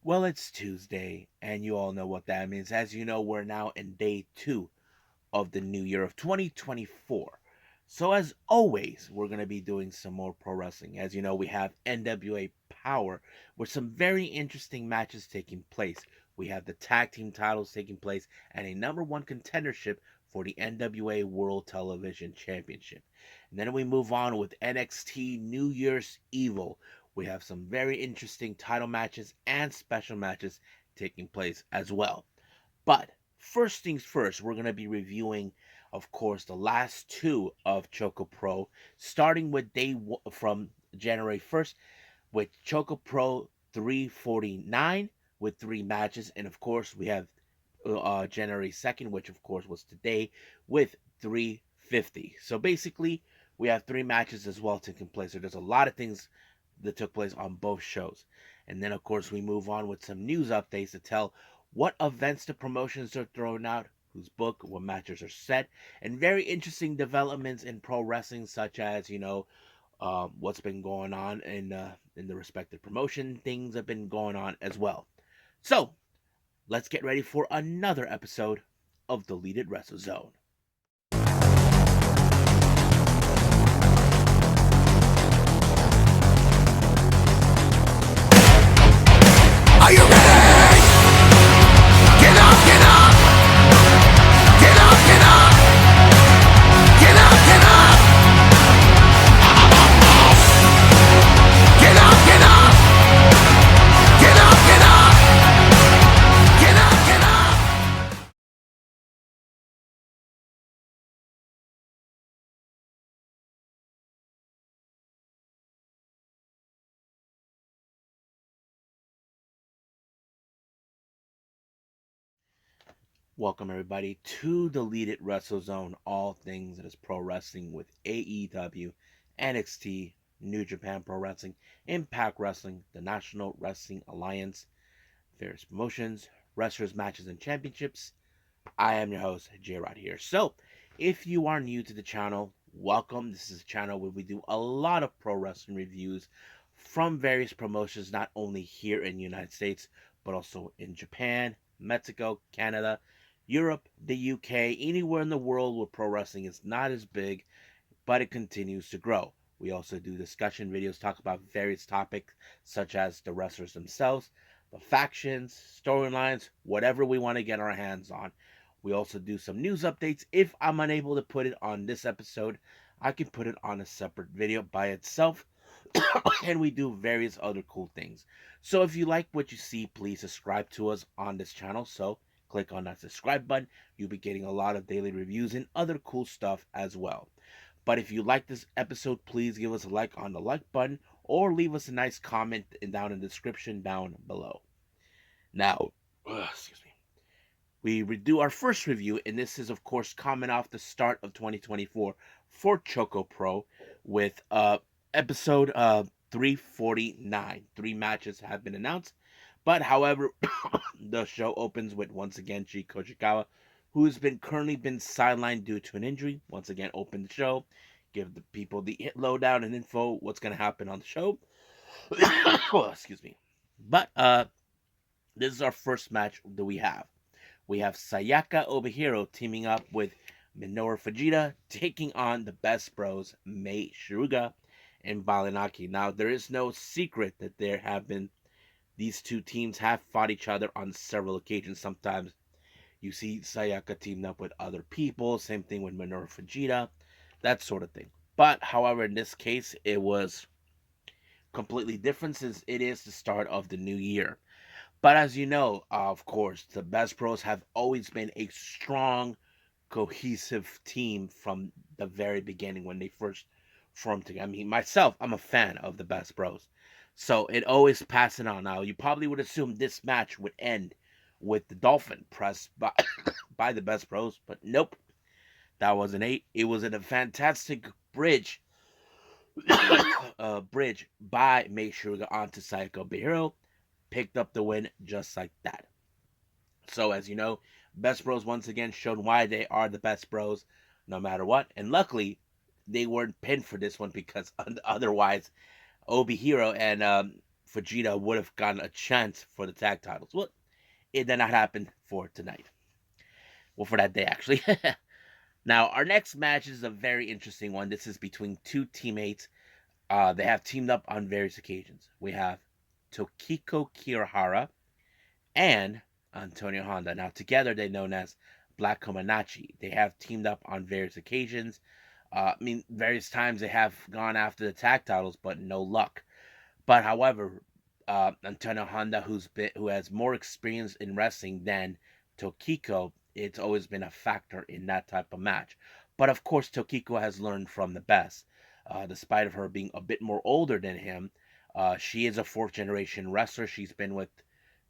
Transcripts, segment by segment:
Well, it's Tuesday, and you all know what that means. As you know, we're now in day two of the new year of 2024. So, as always, we're going to be doing some more pro wrestling. As you know, we have NWA Powerrr with some very interesting matches taking place. We have the tag team titles taking place and a number one contendership for the NWA World Television Championship. And then we move on with NXT New Year's Evil. We have some very interesting title matches and special matches taking place as well. But first things first, we're going to be reviewing, of course, the last two of ChocoPro, starting with from January 1st with ChocoPro 349 with three matches. And of course, we have January 2nd, which of course was today, with 350. So basically, we have three matches as well taking place. So there's a lot of things that took place on both shows. And then, of course, we move on with some news updates to tell what events the promotions are throwing out, who's booked, what matches are set, and very interesting developments in pro wrestling, such as, what's been going on in the respective promotion. Things have been going on as well. So, let's get ready for another episode of Deleted Wrestle Zone. Are you ready? Get up, get up! Get up, get up! Get up, get up! Get up, get up! Get up, get up! Get up, get up! Welcome everybody to Deleted Wrestle Zone, all things that is pro wrestling with AEW, NXT, New Japan Pro Wrestling, Impact Wrestling, the National Wrestling Alliance, various promotions, wrestlers, matches, and championships. I am your host, J Rod here. So, if you are new to the channel, welcome. This is a channel where we do a lot of pro wrestling reviews from various promotions, not only here in the United States, but also in Japan, Mexico, Canada, Europe, the UK, anywhere in the world where pro wrestling is not as big, but it continues to grow. We also do discussion videos, talk about various topics such as the wrestlers themselves, the factions, storylines, whatever we want to get our hands on. We also do some news updates. If I'm unable to put it on this episode, I can put it on a separate video by itself. And we do various other cool things. So if you like what you see, please subscribe to us on this channel. So click on that subscribe button. You'll be getting a lot of daily reviews and other cool stuff as well. But if you like this episode, please give us a like on the like button or leave us a nice comment down in the description down below. Now, excuse me. We do our first review, and this is, of course, coming off the start of 2024 for ChocoPro with episode 349. Three matches have been announced, but however, the show opens with once again G Kochikawa, who has been currently been sidelined due to an injury. Once again, open the show, give the people the lowdown and info what's going to happen on the show. Oh, excuse me. But this is our first match that we have. We have Sayaka Obihiro teaming up with Minoru Fujita, taking on the Best Bros, Mei Shiruga and Balanaki. Now, there is no secret that there have been, these two teams have fought each other on several occasions. Sometimes you see Sayaka teamed up with other people, same thing with Minoru Fujita, that sort of thing. But, however, in this case, it was completely different since it is the start of the new year. But as you know, of course, the Best Bros have always been a strong, cohesive team from the very beginning when they first formed together. I mean, myself, I'm a fan of the Best Bros. So it always passes on. Now, you probably would assume this match would end with the Dolphin press by, by the Best Bros, but nope. That wasn't it. It was a fantastic bridge bridge by Make Sure to onto Psycho Behiro, picked up the win just like that. So, as you know, Best Bros once again showed why they are the Best Bros no matter what. And luckily, they weren't pinned for this one because otherwise, Obihiro and Vegeta would have gotten a chance for the tag titles. Well, it did not happen for tonight. Well, for that day, actually. Now, our next match is a very interesting one. This is between two teammates. They have teamed up on various occasions. We have Tokiko Kirihara and Antonio Honda. Now, together they're known as Black Komanagi. They have teamed up on various occasions. Various times they have gone after the tag titles, but no luck. But however, Antonio Honda, who has more experience in wrestling than Tokiko, it's always been a factor in that type of match. But of course, Tokiko has learned from the best. Despite of her being a bit more older than him, she is a fourth generation wrestler. She's been with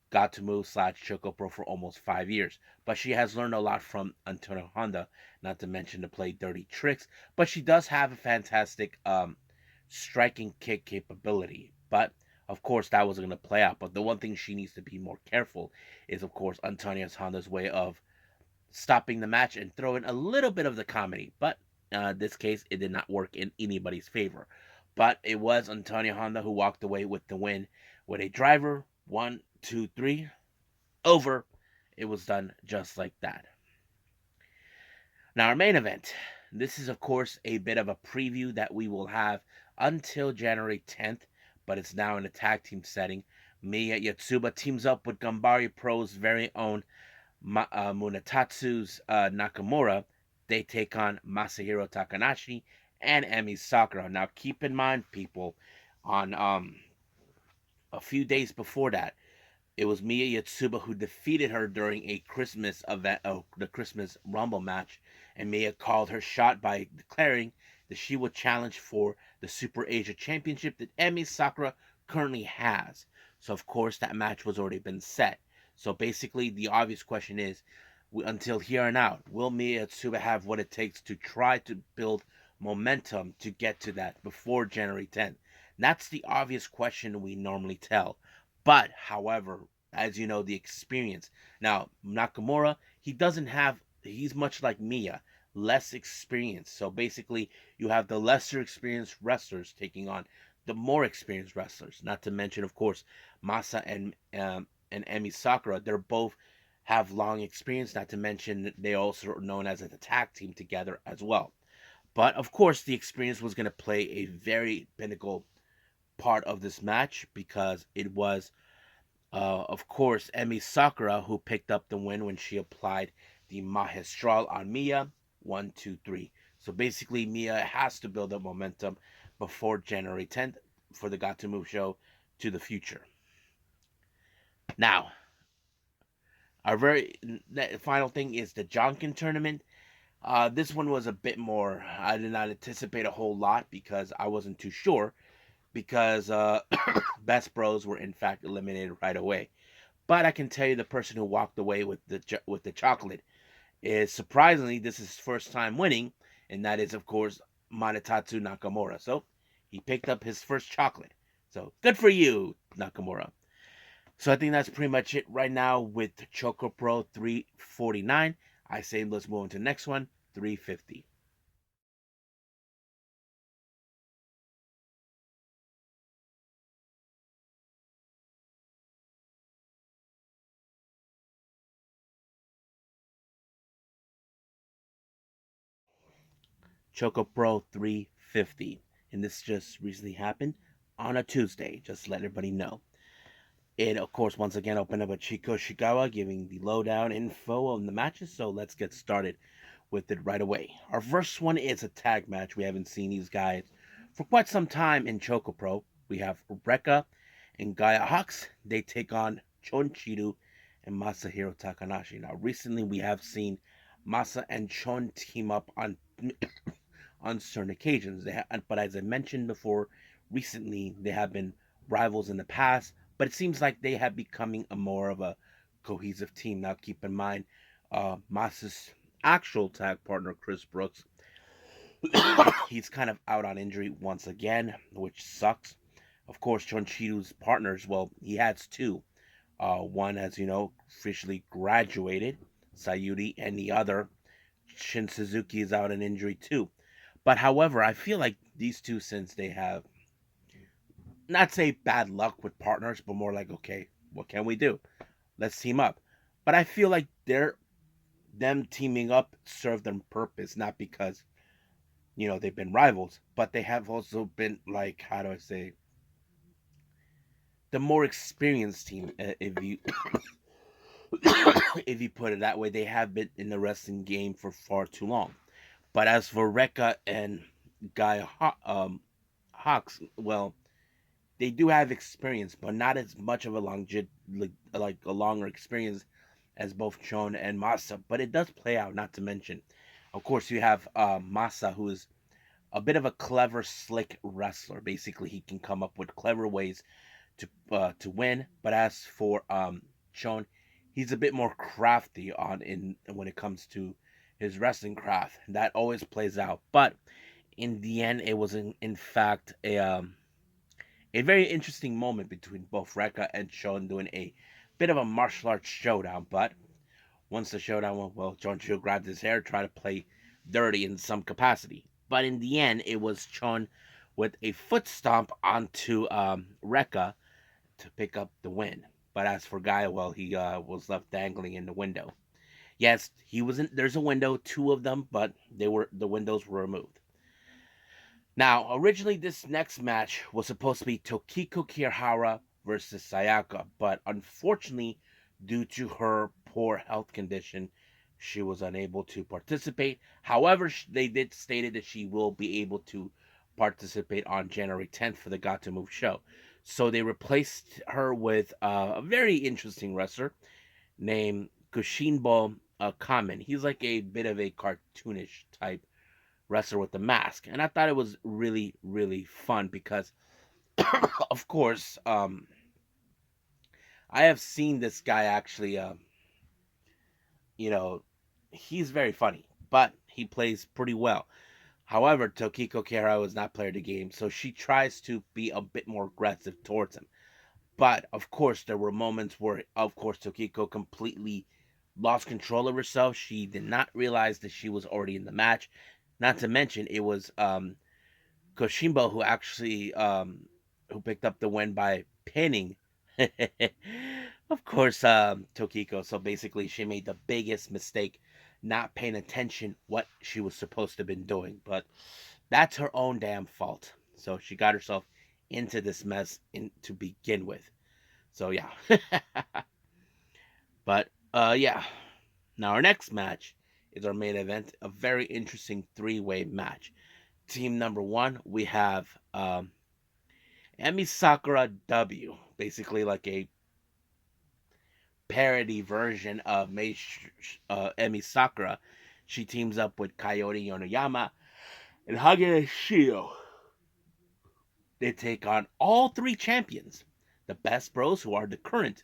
Got to Move / ChocoPro for almost 5 years. But she has learned a lot from Antonio Honda, not to mention to play dirty tricks. But she does have a fantastic striking kick capability. But of course, that wasn't going to play out. But the one thing she needs to be more careful is, of course, Antonio Honda's way of stopping the match and throwing a little bit of the comedy. But this case, it did not work in anybody's favor. But it was Antonio Honda who walked away with the win with a driver. 1, 2, 3, over. It was done just like that. Now, our main event. This is, of course, a bit of a preview that we will have until January 10th, but it's now in a tag team setting. Miya Yatsuba teams up with Gambari Pro's very own Munetatsu's Nakamura. They take on Masahiro Takanashi and Emi Sakura. Now, keep in mind, people, on a few days before that, it was Miya Yatsuba who defeated her during a Christmas event, the Christmas Rumble match, and Miya called her shot by declaring that she would challenge for the Super Asia Championship that Emi Sakura currently has. So, of course, that match was already been set. So, basically, the obvious question is, until here and out, will Miya Yatsuba have what it takes to try to build momentum to get to that before January 10th? That's the obvious question we normally tell. But, however, as you know, the experience. Now, Nakamura, he's much like Miya, less experience. So basically, you have the lesser experienced wrestlers taking on the more experienced wrestlers. Not to mention, of course, Masa and Emi Sakura. They're both have long experience. Not to mention, they also are known as a tag team together as well. But of course, the experience was going to play a very pinnacle part of this match because it was, of course, Emi Sakura who picked up the win when she applied the Magistral on Miya. 1, 2, 3. So basically, Miya has to build up momentum before January 10th for the Got to Move show to the future. Now, our very final thing is the Jonkin tournament. This one was a bit more. I did not anticipate a whole lot because I wasn't too sure. Because Best Bros were in fact eliminated right away. But I can tell you the person who walked away with the chocolate is surprisingly this is his first time winning, and that is of course Manetatsu Nakamura. So he picked up his first chocolate. So good for you, Nakamura. So I think that's pretty much it right now with ChocoPro 349. I say let's move on to the next one, 350. ChocoPro 350. And this just recently happened on a Tuesday, just to let everybody know. It, of course, once again opened up with Chico Shigawa giving the lowdown info on the matches, so let's get started with it right away. Our first one is a tag match. We haven't seen these guys for quite some time in ChocoPro. We have Rekka and Gaia Hux. They take on Chon Chidu and Masahiro Takanashi. Now, recently we have seen Masa and Chon team up on on certain occasions. But as I mentioned before, recently they have been rivals in the past. But it seems like they have becoming a more of a cohesive team. Now, keep in mind, Masa's actual tag partner, Chris Brooks, he's kind of out on injury once again, which sucks. Of course, Chonchidu's partners, well, he has two. One, as you know, officially graduated, Sayuri, and the other, Shin Suzuki, is out on injury too. But however, I feel like these two, since they have not say bad luck with partners, but more like, okay, what can we do? Let's team up. But I feel like them teaming up served them purpose, not because they've been rivals, but they have also been, like, how do I say, the more experienced team, if you if you put it that way. They have been in the wrestling game for far too long. But as for Rekka and Guy Hawks, well, they do have experience, but not as much of a like a longer experience as both Chon and Masa. But it does play out. Not to mention, of course, you have Masa, who is a bit of a clever, slick wrestler. Basically, he can come up with clever ways to win. But as for Chon, he's a bit more crafty on in when it comes to his wrestling craft. That always plays out. But in the end, it was in fact a very interesting moment between both Rekka and Chon doing a bit of a martial arts showdown. But once the showdown went well, Chon grabbed his hair, tried to play dirty in some capacity. But in the end, it was Chon with a foot stomp onto Rekka to pick up the win. But as for Guy, well, he was left dangling in the window. Yes, he was in. There's a window, two of them, but the windows were removed. Now, originally, this next match was supposed to be Tokiko Kirihara versus Sayaka, but unfortunately, due to her poor health condition, she was unable to participate. However, they did stated that she will be able to participate on January 10th for the Got to Move show. So they replaced her with a very interesting wrestler named Kushinbo Kamen. He's like a bit of a cartoonish type wrestler with the mask, and I thought it was really, really fun because, of course, I have seen this guy actually. You know, he's very funny, but he plays pretty well. However, Tokiko Kara was not player of the game, so she tries to be a bit more aggressive towards him. But of course, there were moments where, of course, Tokiko completely lost control of herself. She did not realize that she was already in the match. Not to mention, it was Koshimbo who actually who picked up the win by pinning. Of course, Tokiko. So basically, she made the biggest mistake, not paying attention what she was supposed to have been doing. But that's her own damn fault. So she got herself into this mess to begin with. So yeah. But yeah. Now our next match is our main event, a very interesting three-way match. Team number one, we have Emi Sakura W, basically like a parody version of Emi Sakura. She teams up with Coyote Yonoyama and Hagane Shio. They take on all three champions, the Best Bros, who are the current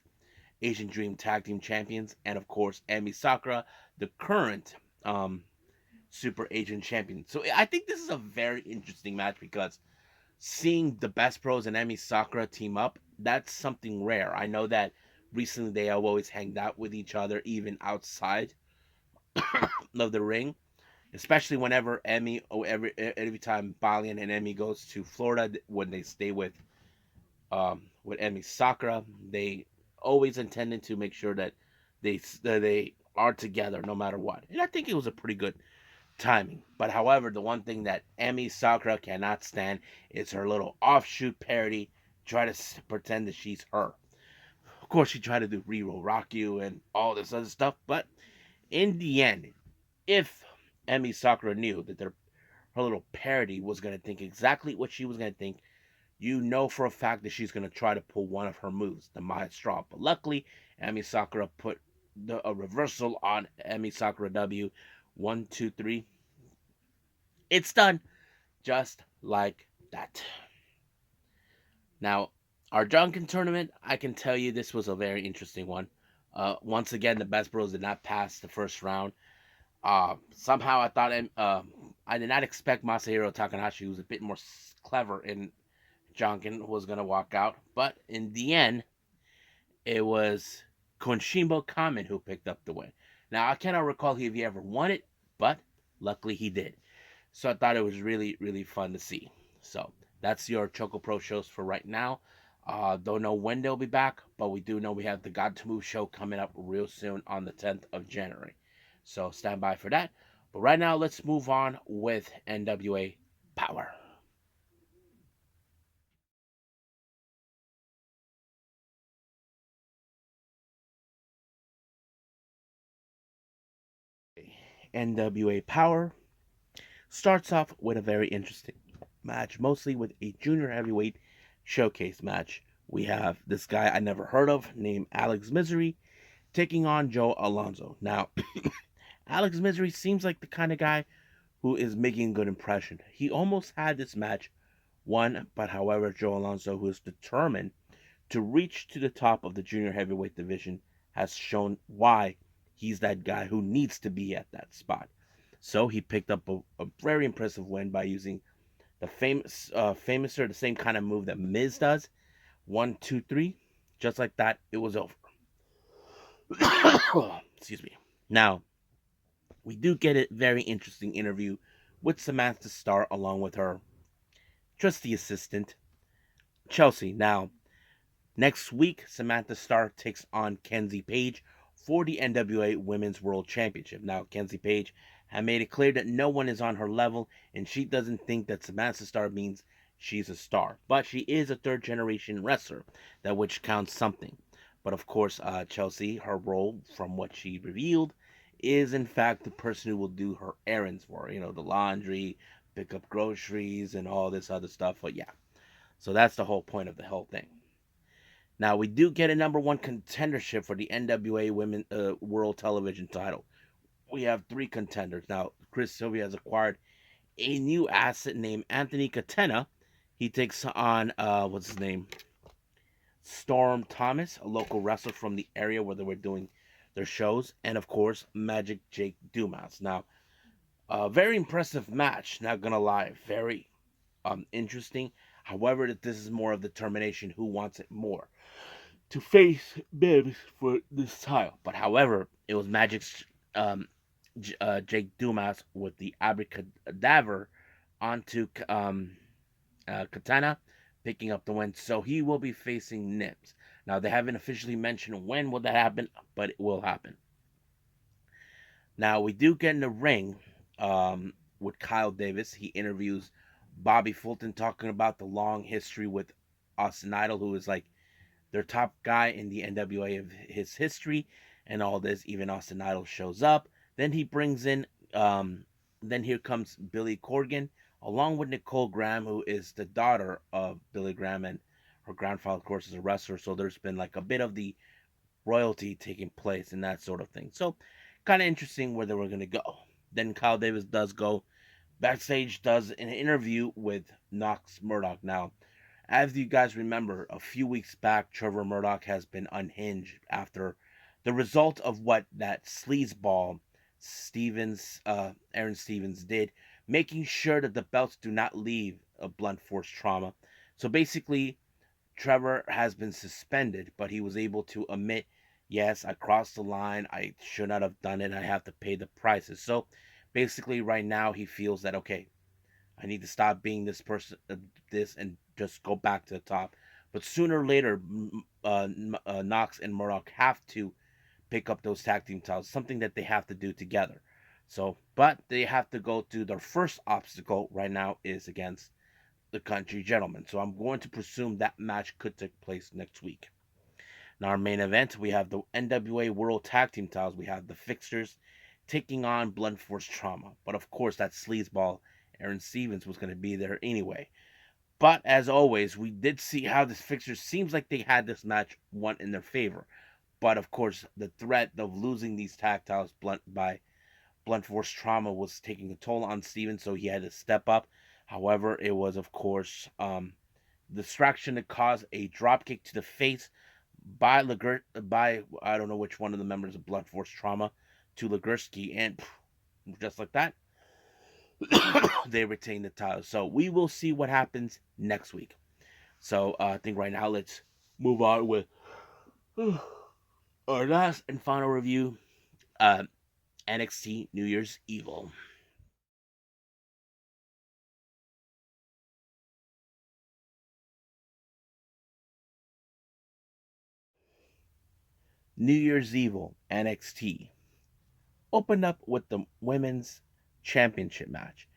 Asian Dream Tag Team Champions, and of course Emi Sakura, the current Super Asian Champion. So I think this is a very interesting match because seeing the Best Bros and Emi Sakura team up, that's something rare. I know that recently they have always hanged out with each other, even outside of the ring. Especially whenever Emi, or every time Balian and Emi goes to Florida, when they stay with Emi Sakura, they always intended to make sure that they are together no matter what. And I think it was a pretty good timing. But however, the one thing that Emi Sakura cannot stand is her little offshoot parody, try to pretend that she's her. Of course, she tried to do Rero Rock You and all this other stuff, but in the end, if Emi Sakura knew that her little parody was going to think exactly what she was going to think, you know for a fact that she's going to try to pull one of her moves, the Maya Straw. But luckily, Emi Sakura put a reversal on Emi Sakura W. 1, 2, 3. It's done just like that. Now, our Junkin tournament, I can tell you this was a very interesting one. Once again, the Best Bros did not pass the first round. Somehow I thought I did not expect Masahiro Takahashi, who was a bit more clever in Jonkin, was going to walk out. But in the end, it was Konshimbo Kamen who picked up the win. Now, I cannot recall if he ever won it, but luckily he did. So I thought it was really, really fun to see. So That's your ChocoPro shows for right now. Don't know when they'll be back, but we do know we have the God to Move show coming up real soon on the 10th of January. So stand by for that. But right now, let's move on with NWA Powerrr. NWA Powerrr starts off with a very interesting match, mostly with a junior heavyweight showcase match. We have this guy I never heard of named Alex Misery taking on Joe Alonzo. Now, Alex Misery seems like the kind of guy who is making a good impression. He almost had this match won, but however, Joe Alonzo, who is determined to reach to the top of the junior heavyweight division, has shown why he's that guy who needs to be at that spot. So he picked up a very impressive win by using the famouser, the same kind of move that Miz does. 1, 2, 3, just like that, it was over. Excuse me. Now we do get a very interesting interview with Samantha Starr along with her trusty assistant Chelsea. Now next week, Samantha Starr takes on Kenzie Page for the NWA Women's World Championship. Now, Kenzie Page had made it clear that no one is on her level, and she doesn't think that Samantha Starr means she's a star. But she is a third generation wrestler, that which counts something. But of course, Chelsea, her role, from what she revealed, is in fact the person who will do her errands for her. You know, the laundry, pick up groceries, and all this other stuff. But yeah, so that's the whole point of the whole thing. Now we do get a number one contendership for the NWA Women World Television title. We have three contenders now. Chris Sylvia has acquired a new asset named Anthony Katena. He takes on what's his name, Storm Thomas, a local wrestler from the area where they were doing their shows, and of course Magic Jake Dumas. Now, a very impressive match. Not gonna lie, very interesting. However, that this is more of the determination who wants it more to face Bibbs for this title. But however, it was Magic's Jake Dumas with the Abracadabra onto Katana, picking up the win. So he will be facing Nims. Now they haven't officially mentioned when will that happen, but it will happen. Now we do get in the ring with Kyle Davis. He interviews Bobby Fulton talking about the long history with Austin Idol, who is like their top guy in the NWA of his history and all this. Even Austin Idol shows up. Then he brings in, then here comes Billy Corgan, along with Nicole Graham, who is the daughter of Billy Graham, and her grandfather, of course, is a wrestler. So there's been like a bit of the royalty taking place and that sort of thing. So kind of interesting where they were going to go. Then Kyle Davis does go backstage, does an interview with Knox Murdoch. Now, as you guys remember, a few weeks back, Trevor Murdoch has been unhinged after the result of what that sleazeball Aaron Stevens did, making sure that the belts do not leave a blunt force trauma. So basically, Trevor has been suspended, but he was able to admit, yes, I crossed the line. I should not have done it. I have to pay the prices. So basically, right now, he feels that, okay, I need to stop being this person, this, and just go back to the top. But sooner or later, Knox and Murdoch have to pick up those tag team titles, something that they have to do together. So, but they have to go to their first obstacle right now is against the Country Gentlemen. So I'm going to presume that match could take place next week. Now, our main event, we have the NWA World Tag Team titles. We have the Fixers taking on Blunt Force Trauma. But of course, that sleazeball Aaron Stevens was going to be there anyway. But as always, we did see how this Fixers seems like they had this match won in their favor. But of course, the threat of losing these tag titles by Blunt Force Trauma was taking a toll on Stevens, so he had to step up. However, it was, of course, distraction that caused a dropkick to the face by I don't know which one of the members of Blunt Force Trauma to Legursky, and just like that, they retain the title. So we will see what happens next week. So I think right now let's move on with our last and final review, NXT New Year's Evil. New Year's Evil NXT opened up with the women's championship match.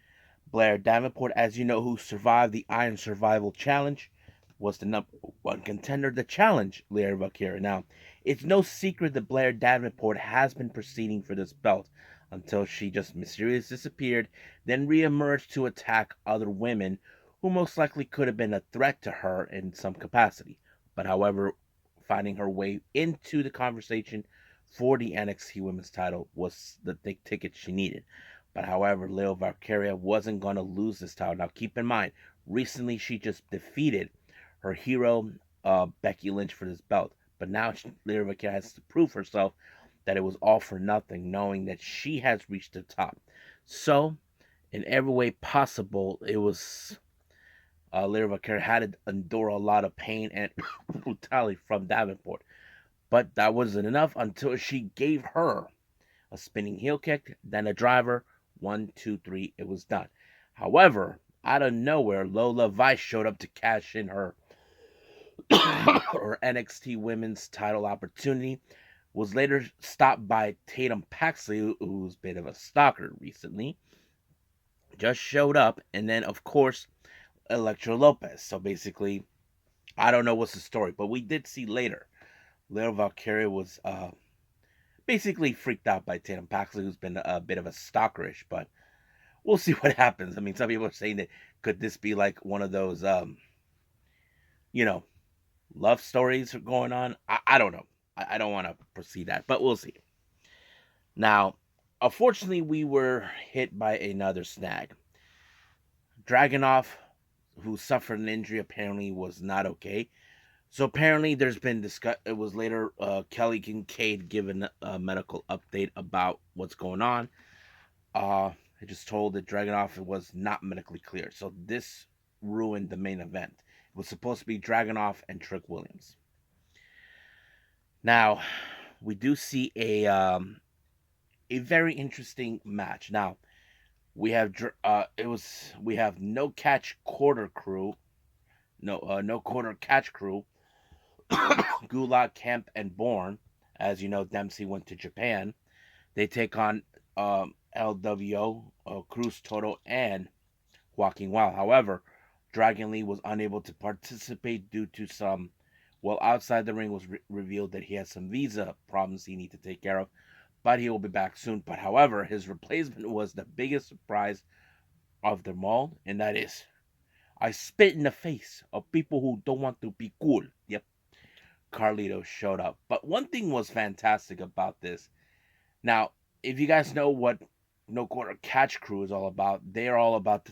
Blair Davenport, as you know, who survived the Iron Survival Challenge, was the number one contender to challenge Lyra Valkyria. Now, it's no secret that Blair Davenport has been proceeding for this belt until she just mysteriously disappeared, then reemerged to attack other women who most likely could have been a threat to her in some capacity. But however, finding her way into the conversation for the NXT Women's title was the big ticket she needed. But however, Leo Valkyria wasn't going to lose this title. Now, keep in mind, recently she just defeated her hero, Becky Lynch, for this belt. But now Leo Valkyria has to prove herself that it was all for nothing, knowing that she has reached the top. So, in every way possible, it was Leo Valkyria had to endure a lot of pain and brutality from Davenport. But that wasn't enough until she gave her a spinning heel kick, then a driver. 1, 2, 3, it was done. However, out of nowhere, Lola Vice showed up to cash in her her NXT Women's title opportunity. Was later stopped by Tatum Paxley, who's been a bit of a stalker recently. Just showed up, and then of course Electra Lopez. So basically, I don't know what's the story, but we did see later. Little Valkyria was basically freaked out by Tatum Paxley, who's been a bit of a stalkerish, but we'll see what happens. I mean, some people are saying that could this be like one of those, you know, love stories going on? I don't know. I don't want to proceed that, but we'll see. Now, unfortunately, we were hit by another snag. Dragunov, who suffered an injury, apparently was not okay. So apparently, there's been discuss. It was later Kelly Kincaid given a medical update about what's going on. I just told that Dragunov was not medically clear, so this ruined the main event. It was supposed to be Dragunov and Trick Williams. Now, we do see a very interesting match. Now, we have we have no catch quarter crew, no quarter catch crew. Gulak, Kemp, and Bourne. As you know, Dempsey went to Japan. They take on LWO, Cruz Toto, and Joaquin Wild. However, Dragon Lee was unable to participate due to some. Well, outside the ring was revealed that he has some visa problems he needs to take care of, but he will be back soon. But however, his replacement was the biggest surprise of them all, and that is, I spit in the face of people who don't want to be cool. Yep, Carlito showed up. But one thing was fantastic about this. Now, if you guys know what No Quarter Catch Crew is all about, they are all about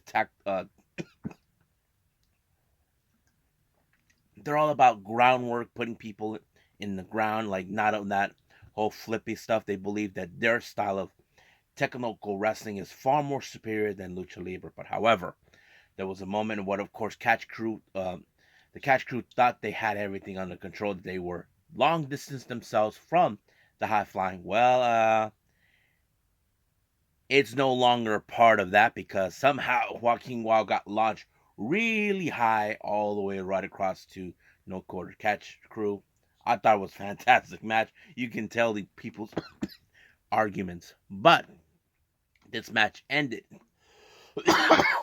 they're all about groundwork, putting people in the ground, like not on that whole flippy stuff. They believe that their style of technical wrestling is far more superior than lucha libre. But however, there was a moment in what, of course, the Catch Crew thought they had everything under control. That they were long distance themselves from the high flying. Well, it's no longer a part of that because somehow Joaquin Wild got launched really high all the way right across to No Quarter Catch Crew. I thought it was a fantastic match. You can tell the people's arguments. But this match ended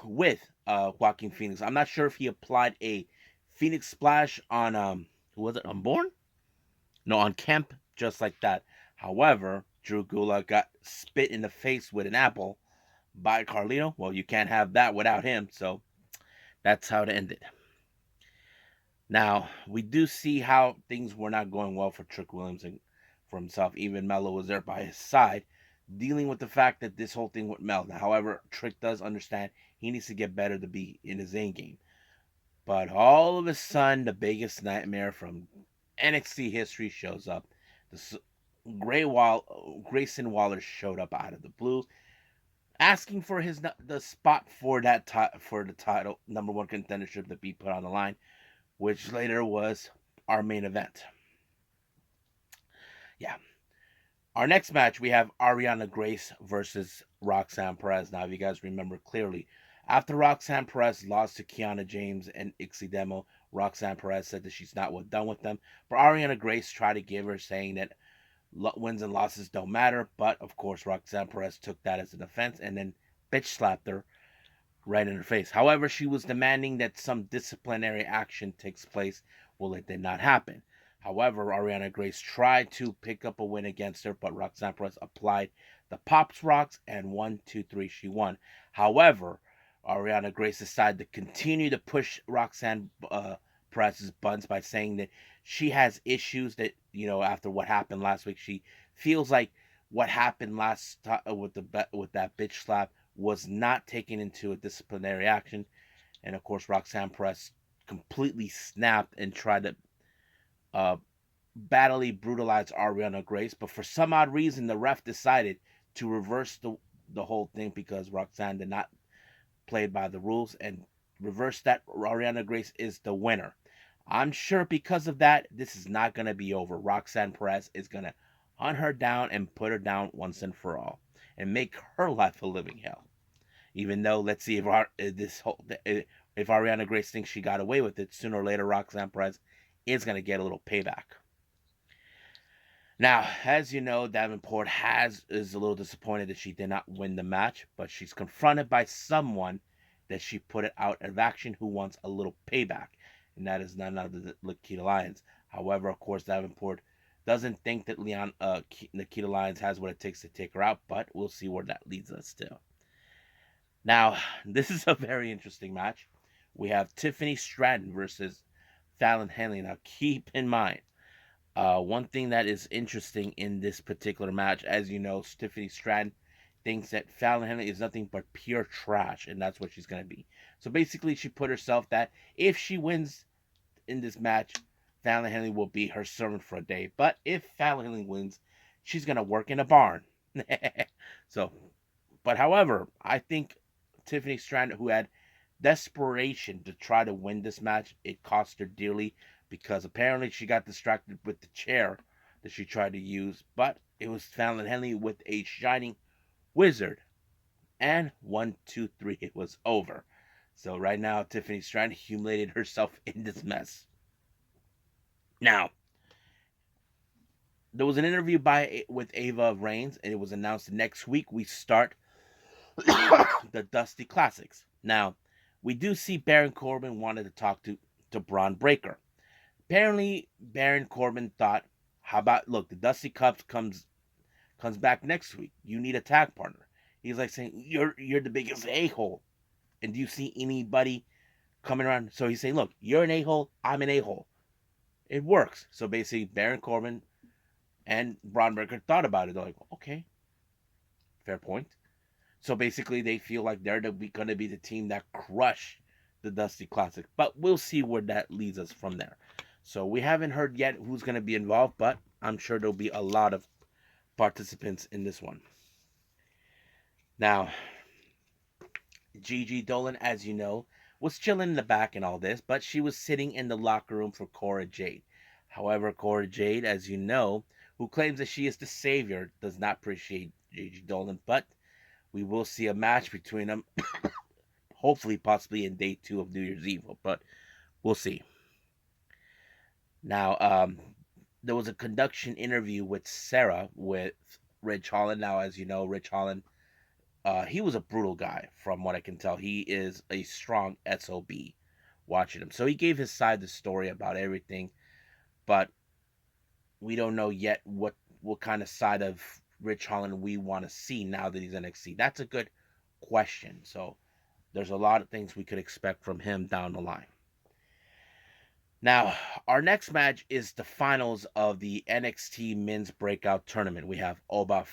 with Joaquin Phoenix. I'm not sure if he applied a Phoenix Splash on who was it, on Bourne? No, on Kemp, just like that. However, Drew Gulak got spit in the face with an apple by Carlito. Well, you can't have that without him, so that's how it ended. Now, we do see how things were not going well for Trick Williams and for himself. Even Mello was there by his side, dealing with the fact that this whole thing would melt. However, Trick does understand he needs to get better to be in his A game. But all of a sudden, the biggest nightmare from NXT history shows up. The Grayson Waller showed up out of the blue, asking for the spot for for the title number one contendership to be put on the line, which later was our main event. Yeah. Our next match, we have Ariana Grace versus Roxanne Perez. Now, if you guys remember clearly, after Roxanne Perez lost to Kiana James and Ixie Demo, Roxanne Perez said that she's not done with them. But Ariana Grace tried to give her, saying that Wins and losses don't matter, but of course Roxanne Perez took that as an offense and then bitch slapped her right in her face. However, she was demanding that some disciplinary action takes place. Well, it did not happen. However, Ariana Grace tried to pick up a win against her, but Roxanne Perez applied the Pops Rocks and 1, 2, 3, she won. However, Ariana Grace decided to continue to push Roxanne Perez's buttons by saying that she has issues that, after what happened last week, she feels like what happened last time with that bitch slap was not taken into a disciplinary action. And of course, Roxanne Perez completely snapped and tried to uh, battily brutalize Ariana Grace. But for some odd reason, the ref decided to reverse the whole thing because Roxanne did not play by the rules and reverse that. Ariana Grace is the winner. I'm sure because of that, this is not going to be over. Roxanne Perez is going to hunt her down and put her down once and for all and make her life a living hell. Even though, let's see if Ariana Grace thinks she got away with it, sooner or later Roxanne Perez is going to get a little payback. Now, as you know, Davenport is a little disappointed that she did not win the match, but she's confronted by someone that she put it out of action who wants a little payback, and that is none other than Nikita Lyons. However, of course, Davenport doesn't think that Nikita Lyons has what it takes to take her out, but we'll see where that leads us to. Now, this is a very interesting match. We have Tiffany Stratton versus Fallon Henley. Now, keep in mind, one thing that is interesting in this particular match, as you know, Tiffany Stratton thinks that Fallon Henley is nothing but pure trash, and that's what she's going to be. So basically, she put herself that if she wins in this match, Fallon Henley will be her servant for a day. But if Fallon Henley wins, she's going to work in a barn. But however, I think Tiffany Stratton, who had desperation to try to win this match, it cost her dearly because apparently she got distracted with the chair that she tried to use, but it was Fallon Henley with a shining wizard. And 1, 2, 3, it was over. So right now, Tiffany Stratton humiliated herself in this mess. Now, there was an interview with Ava Reigns, and it was announced next week we start the Dusty Classics. Now, we do see Baron Corbin wanted to talk to Braun Breaker. Apparently, Baron Corbin thought, how about, look, the Dusty Cup comes back next week. You need a tag partner. He's like saying, you're the biggest a-hole. And do you see anybody coming around? So he's saying, look, you're an a-hole, I'm an a-hole. It works. So basically, Baron Corbin and Braun Breaker thought about it. They're like, okay, fair point. So basically, they feel like they're going to be the team that crush the Dusty Classic. But we'll see where that leads us from there. So we haven't heard yet who's going to be involved, but I'm sure there'll be a lot of participants in this one. Now, Gigi Dolan, as you know, was chilling in the back and all this, but she was sitting in the locker room for Cora Jade. However, Cora Jade, as you know, who claims that she is the savior, does not appreciate Gigi Dolan, but we will see a match between them, hopefully, possibly in day 2 of New Year's Eve, but we'll see. Now, there was a conduction interview with Sarah with Ridge Holland. Now, as you know, Ridge Holland, he was a brutal guy, from what I can tell. He is a strong SOB watching him. So he gave his side of the story about everything, but we don't know yet what kind of side of Ridge Holland we want to see now that he's NXT. That's a good question. So there's a lot of things we could expect from him down the line. Now, our next match is the finals of the NXT Men's Breakout Tournament. We have Oba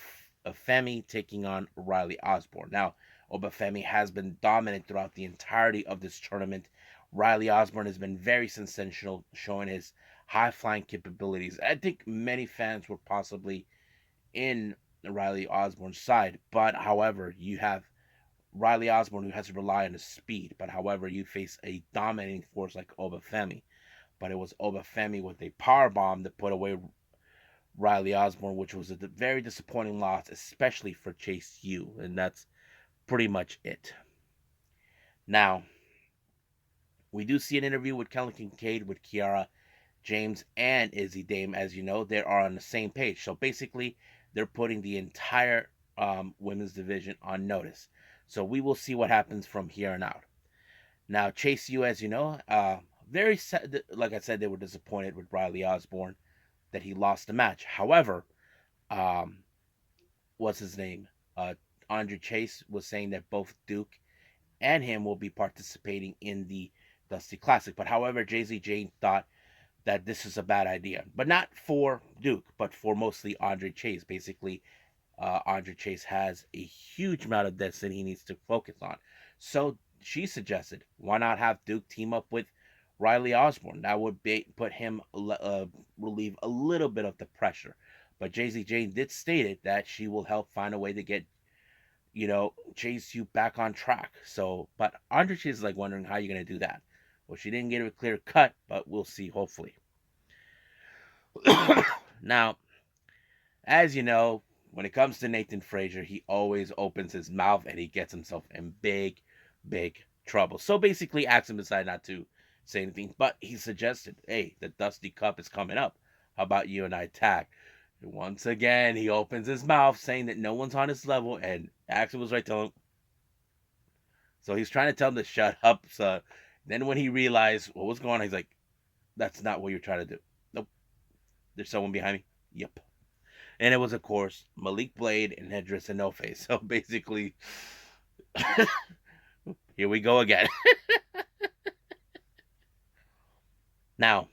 Femi taking on Riley Osborne. Now, Oba Femi has been dominant throughout the entirety of this tournament. Riley Osborne has been very sensational, showing his high-flying capabilities. I think many fans were possibly in Riley Osborne's side, but however, you have Riley Osborne who has to rely on his speed, but however, you face a dominating force like Oba Femi. But it was Oba Femi with a power bomb that put away Riley Osborne, which was a very disappointing loss, especially for Chase U. And that's pretty much it. Now, we do see an interview with Kelly Kincaid with Kiara James and Izzy Dame, as you know, they are on the same page. So basically, they're putting the entire women's division on notice. So we will see what happens from here on out. Now, Chase U, as you know, very sad, like I said, they were disappointed with Riley Osborne that he lost the match. However, um, what's his name? Andre Chase was saying that both Duke and him will be participating in the Dusty Classic. But however, JZ Jane thought that this is a bad idea, but not for Duke, but for mostly Andre Chase. Basically, Andre Chase has a huge amount of destiny he needs to focus on. So she suggested, why not have Duke team up with Riley Osborne? That would put him relieve a little bit of the pressure. But JZ Jane did state it that she will help find a way to get Chase U back on track. So, but Andre Chase is like wondering how you're gonna do that. Well, she didn't get a clear cut, but we'll see. Hopefully. Now, as you know, when it comes to Nathan Frazier, he always opens his mouth and he gets himself in big, big trouble. So basically, Axel decided not to say anything, but he suggested, hey, the Dusty Cup is coming up. How about you and I tag? And once again, he opens his mouth saying that no one's on his level, and Axel was right to him. So he's trying to tell him to shut up. So then when he realized what was going on, he's like, that's not what you're trying to do. Nope. There's someone behind me. Yep. And it was, of course, Malik Blade and Hedris and No Face. So basically, here we go again. Now,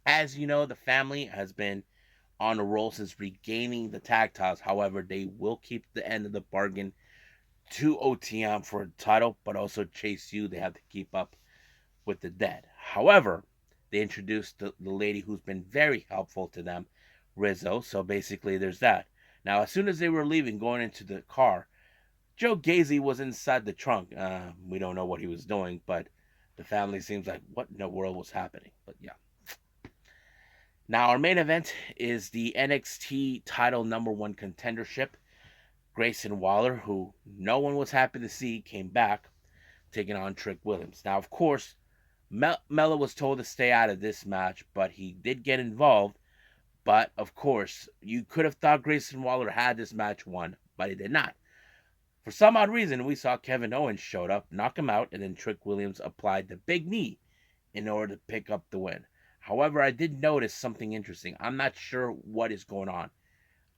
as you know, the family has been on a roll since regaining the tag titles. However, they will keep the end of the bargain to OTM for a title, but also Chase U. They have to keep up with the dead. However, they introduced the lady who's been very helpful to them, Rizzo. So basically, there's that. Now, as soon as they were leaving, going into the car, Joe Gacy was inside the trunk. We don't know what he was doing, but the family seems like, what in the world was happening? But yeah. Now, our main event is the NXT title #1 contendership. Grayson Waller, who no one was happy to see, came back, taking on Trick Williams. Now, of course, Mello was told to stay out of this match, but he did get involved. But, of course, you could have thought Grayson Waller had this match won, but he did not. For some odd reason, we saw Kevin Owens showed up, knock him out, and then Trick Williams applied the big knee in order to pick up the win. However, I did notice something interesting. I'm not sure what is going on.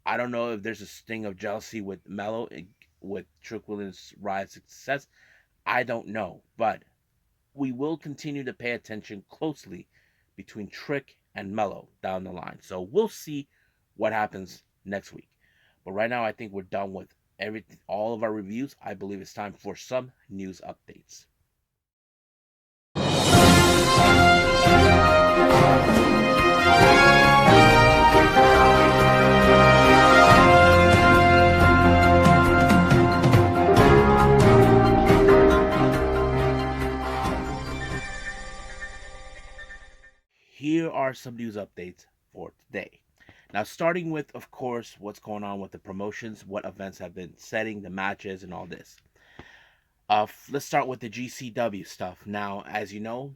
I don't know if there's a sting of jealousy with Mello, with Trick Williams' rise success. I don't know. But we will continue to pay attention closely between Trick and Mello down the line. So we'll see what happens next week. But right now, I think we're done with all of our reviews. I believe it's time for some news updates. Here are some news updates for today. Now, starting with, of course, what's going on with the promotions, what events have been setting, the matches, and all this. Let's start with the GCW stuff. Now, as you know,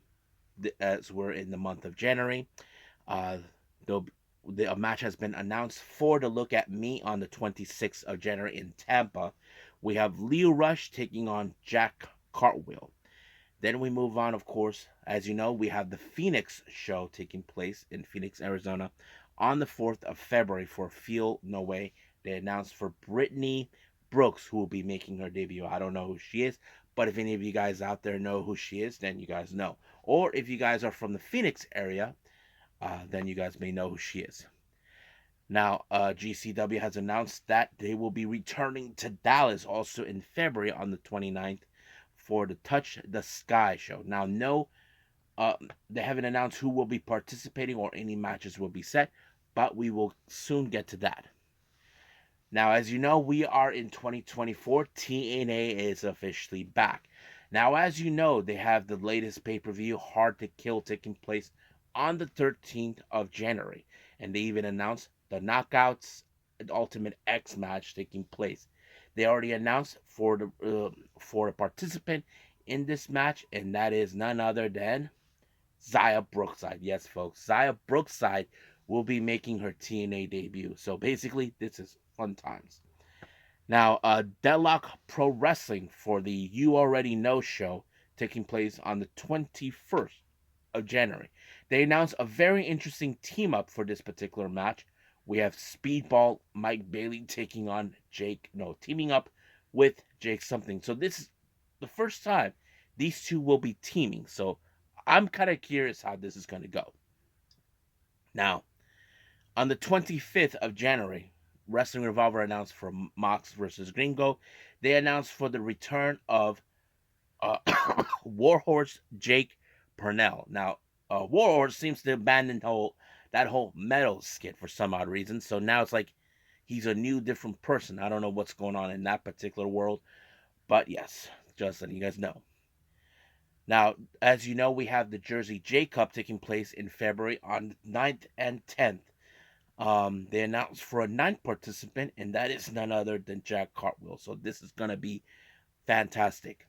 as we're in the month of January, uh, a match has been announced for the Look at Me on the 26th of January in Tampa. We have Leo Rush taking on Jack Cartwheel. Then we move on, of course, as you know, we have the Phoenix show taking place in Phoenix, Arizona on the 4th of February for Feel No Way. They announced for Brittany Brooks, who will be making her debut. I don't know who she is, but if any of you guys out there know who she is, then you guys know. Or if you guys are from the Phoenix area, then you guys may know who she is. Now, GCW has announced that they will be returning to Dallas also in February on the 29th for the Touch the Sky show. Now, no, they haven't announced who will be participating or any matches will be set, but we will soon get to that. Now, as you know, we are in 2024. TNA is officially back. Now, as you know, they have the latest pay-per-view, Hard to Kill, taking place on the 13th of January. And they even announced the Knockouts Ultimate X match taking place. They already announced for a participant in this match, and that is none other than Xia Brookside. Yes, folks, Xia Brookside will be making her TNA debut. So basically, this is fun times. Now, Deadlock Pro Wrestling for the You Already Know show taking place on the 21st of January. They announced a very interesting team up for this particular match. We have Speedball Mike Bailey taking on teaming up with Jake something. So this is the first time these two will be teaming. So I'm kind of curious how this is going to go. Now, on the 25th of January, Wrestling Revolver announced for Mox versus Gringo. They announced for the return of uh, Warhorse Jake Purnell. Now, Warhorse seems to abandon that whole metal skit for some odd reason. So now it's like he's a new, different person. I don't know what's going on in that particular world, but yes, just letting you guys know. Now, as you know, we have the Jersey J Cup taking place in February on the 9th and 10th. They announced for a ninth participant, and that is none other than Jack Cartwheel. So this is gonna be fantastic.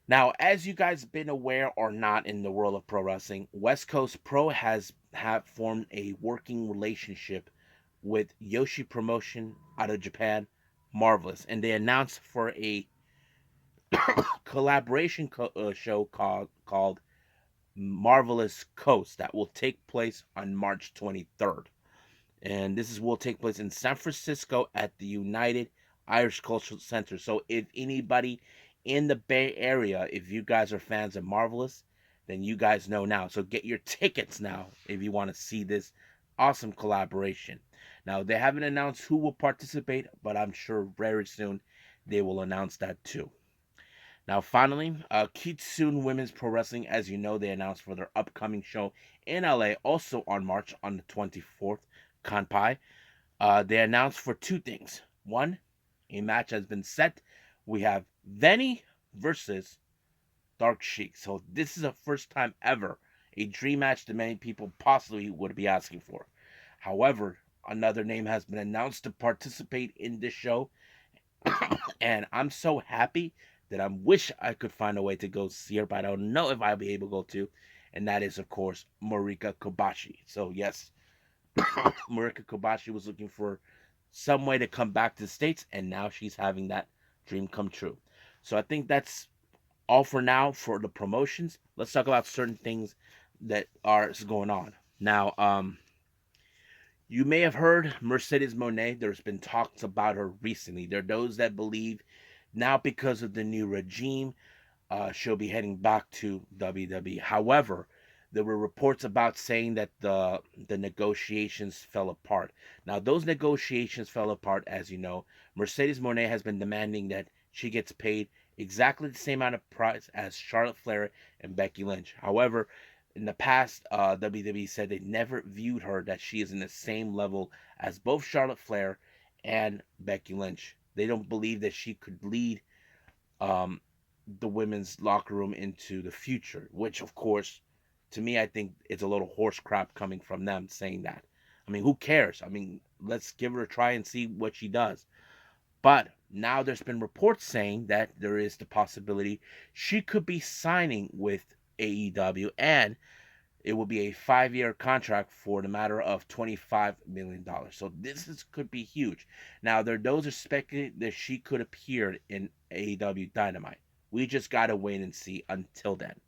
Now, as you guys been aware or not in the world of pro wrestling, West Coast Pro has have formed a working relationship with Yoshi Promotion out of Japan, Marvelous, and they announced for a collaboration show called Marvelous Coast that will take place on March 23rd. And will take place in San Francisco at the United Irish Cultural Center. So if anybody in the Bay Area, if you guys are fans of Marvelous, then you guys know now. So get your tickets now if you want to see this awesome collaboration. Now they haven't announced who will participate, but I'm sure very soon they will announce that too. Now, finally, Kitsune Women's Pro Wrestling, as you know, they announced for their upcoming show in LA, also on March on the 24th, Kanpai. They announced for two things. One, a match has been set. We have Venny versus Dark Sheik. So this is the first time ever a dream match that many people possibly would be asking for. However, another name has been announced to participate in this show, and I'm so happy that I wish I could find a way to go see her, but I don't know if I'll be able to go to. And that is, of course, Marika Kobashi. So yes, Marika Kobashi was looking for some way to come back to the States, and now she's having that dream come true. So I think that's all for now for the promotions. Let's talk about certain things that are going on. Now, you may have heard Mercedes Mone. There's been talks about her recently. There are those that believe now because of the new regime, she'll be heading back to WWE. However, there were reports about saying that the negotiations fell apart. Now, those negotiations fell apart, as you know. Mercedes Moné has been demanding that she gets paid exactly the same amount of price as Charlotte Flair and Becky Lynch. However, in the past, WWE said they never viewed her that she is in the same level as both Charlotte Flair and Becky Lynch. They don't believe that she could lead um, the women's locker room into the future, which, of course, to me, I think it's a little horse crap coming from them saying that. I mean, who cares? I mean, let's give her a try and see what she does. But now there's been reports saying that there is the possibility she could be signing with AEW, and it will be a 5-year contract for the matter of $25 million. So could be huge. Now there those are speculating that she could appear in AEW Dynamite. We just gotta wait and see until then.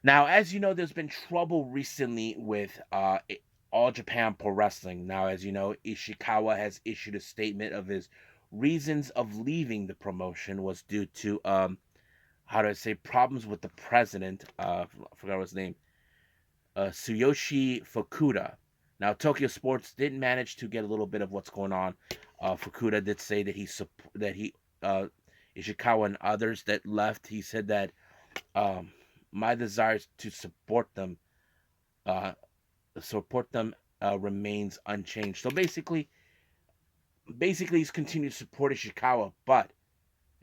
Now, as you know, there's been trouble recently with All Japan Pro Wrestling. Now, as you know, Ishikawa has issued a statement of his reasons of leaving the promotion was due to how do I say problems with the president. I forgot his name. Tsuyoshi Fukuda. Now, Tokyo Sports did manage to get a little bit of what's going on. Fukuda did say that he Ishikawa and others that left. He said that my desires to uh, support them remains unchanged. So basically, he's continued to support Ishikawa, but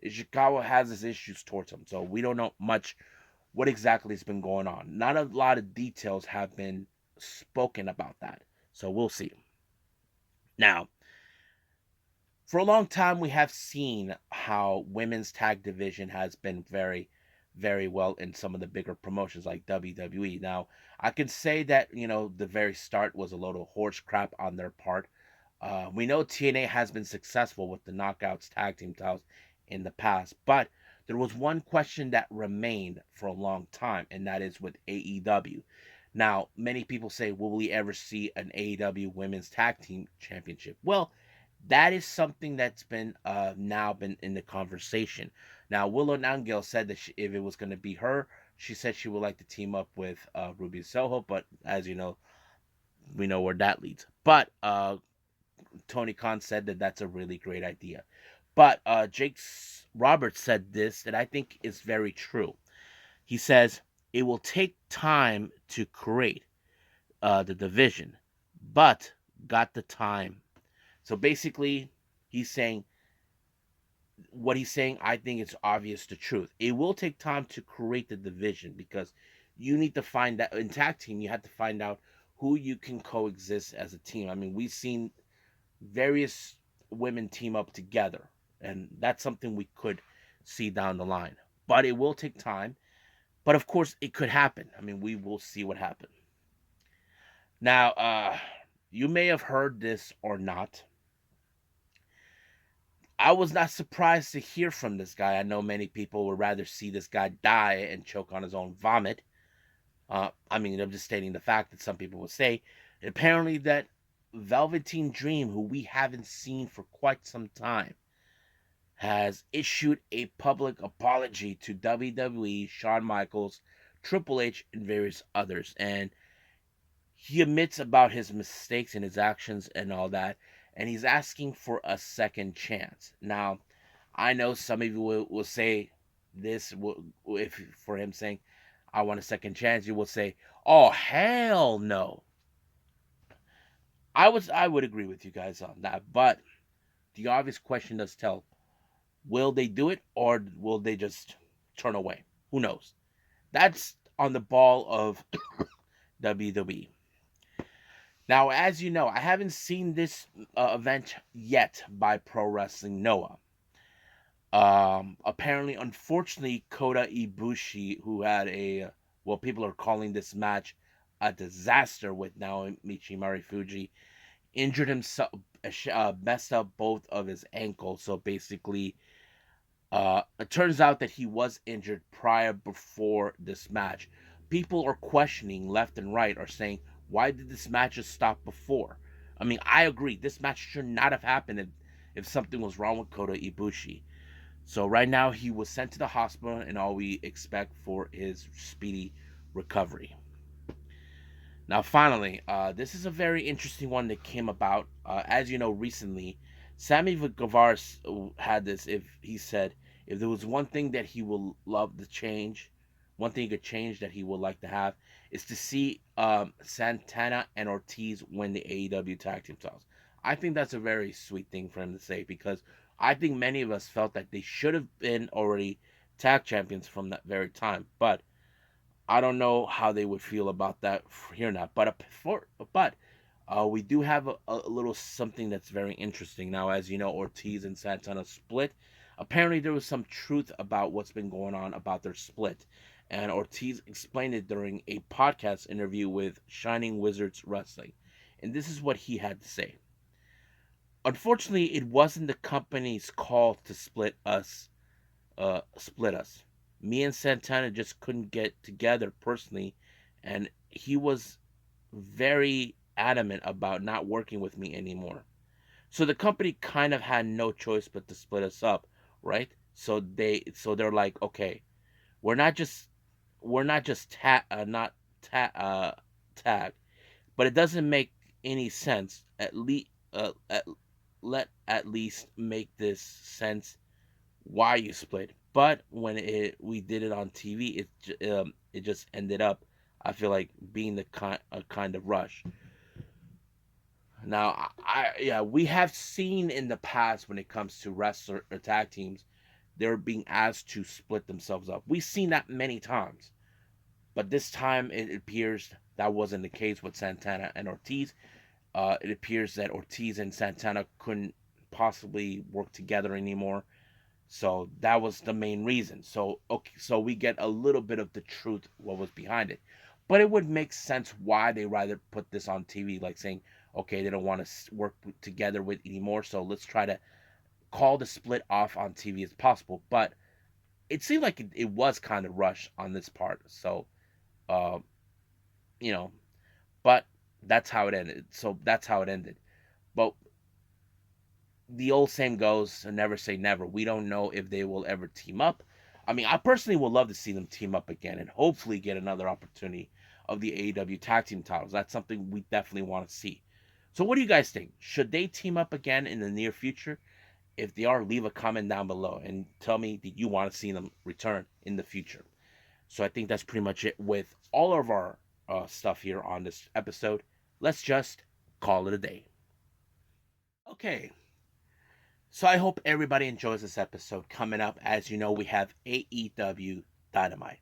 Ishikawa has his issues towards him. So we don't know much what exactly has been going on. Not a lot of details have been spoken about that. So we'll see. Now, for a long time, we have seen how women's tag division has been very very well in some of the bigger promotions like WWE. Now, I can say that, the very start was a load of horse crap on their part. We know TNA has been successful with the Knockouts tag team titles in the past, but there was one question that remained for a long time, and that is with AEW. Now, many people say, will we ever see an AEW Women's Tag Team Championship? Well, that is something that's been now been in the conversation. Now, Willow Nightingale said that if it was going to be her, she said she would like to team up with Ruby Soho, but as you know, we know where that leads. But Tony Khan said that that's a really great idea. But Jake Roberts said this that I think is very true. He says it will take time to create the division, but got the time. So basically, he's saying what he's saying. I think it's obvious the truth. It will take time to create the division because you need to find that in tag team. You have to find out who you can coexist as a team. I mean, we've seen various women team up together, and that's something we could see down the line. But it will take time. But of course, it could happen. I mean, we will see what happens. Now, you may have heard this or not. I was not surprised to hear from this guy. I know many people would rather see this guy die and choke on his own vomit. I mean, I'm just stating the fact that some people would say. Apparently, that Velveteen Dream, who we haven't seen for quite some time, has issued a public apology to WWE, Shawn Michaels, Triple H, and various others. And he admits about his mistakes and his actions and all that. And he's asking for a second chance. Now, I know some of you will say this, if for him saying, I want a second chance, you will say, oh, hell no. I would agree with you guys on that, but the obvious question does tell: will they do it or will they just turn away? Who knows? That's on the ball of WWE. Now, as you know, I haven't seen this event yet by Pro Wrestling Noah. Apparently, unfortunately, Kota Ibushi, who had people are calling this match a disaster with Naomichi Marufuji, injured himself, messed up both of his ankles. So basically, it turns out that he was injured before this match. People are questioning left and right, are saying, why did this match just stop before? I mean, I agree. This match should not have happened if something was wrong with Kota Ibushi. So right now he was sent to the hospital, and all we expect for his speedy recovery. Now, finally, this is a very interesting one that came about. As you know, recently, Sammy Guevara had this. If he said, if there was one thing that he would love to change, one thing he could change that he would like to have, is to see Santana and Ortiz win the AEW tag team titles. I think that's a very sweet thing for him to say, because I think many of us felt that they should have been already tag champions from that very time. But I don't know how they would feel about that here now. But we do have a little something that's very interesting now. As you know, Ortiz and Santana split. Apparently, there was some truth about what's been going on about their split, and Ortiz explained it during a podcast interview with Shining Wizards Wrestling, and this is what he had to say. Unfortunately, it wasn't the company's call to split us. Split us. Me and Santana just couldn't get together personally, and he was very adamant about not working with me anymore. So the company kind of had no choice but to split us up, right? So they're like, okay, we're not just not tag, but it doesn't make any sense. At least make this sense why you split. But when we did it on TV, it just ended up, I feel like, being a kind of rush. Now, yeah, we have seen in the past when it comes to wrestler or tag teams, they're being asked to split themselves up. We've seen that many times, but this time it appears that wasn't the case with Santana and Ortiz. It appears that Ortiz and Santana couldn't possibly work together anymore. So that was the main reason. So okay, so we get a little bit of the truth what was behind it. But it would make sense why they rather put this on TV, like saying, okay, they don't want to work together with anymore, so let's try to call the split off on TV as possible. But it seemed like it was kind of rushed on this part. So, uh, you know, but that's how it ended. So that's how it ended. But the old same goes, and never say never. We don't know if they will ever team up. I mean, I personally would love to see them team up again and hopefully get another opportunity of the AEW tag team titles. That's something we definitely want to see. So, what do you guys think? Should they team up again in the near future? If they are, leave a comment down below and tell me that you want to see them return in the future. So, I think that's pretty much it with all of our stuff here on this episode. Let's just call it a day. Okay, so I hope everybody enjoys this episode. Coming up, as you know, we have AEW Dynamite.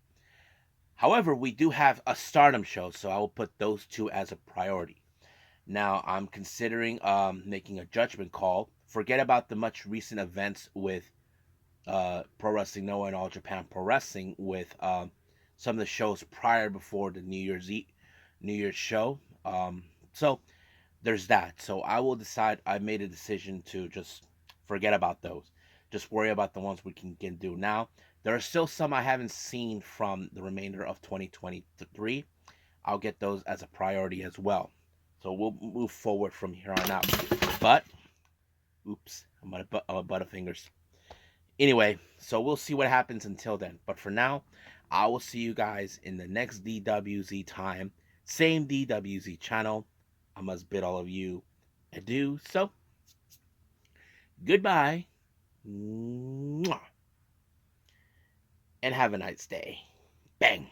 However, we do have a Stardom show, so I will put those two as a priority. Now, I'm considering making a judgment call. Forget about the much recent events with Pro Wrestling Noah and All Japan Pro Wrestling with some of the shows prior before the New Year's show. So there's that. So I will decide. I made a decision to just forget about those. Just worry about the ones we can do now. There are still some I haven't seen from the remainder of 2023. I'll get those as a priority as well. So we'll move forward from here on out. But, oops, I'm a butt of fingers. Anyway, so we'll see what happens until then. But for now, I will see you guys in the next DWZ time. Same DWZ channel. I must bid all of you adieu. So, goodbye. Mwah. And have a nice day. Bang.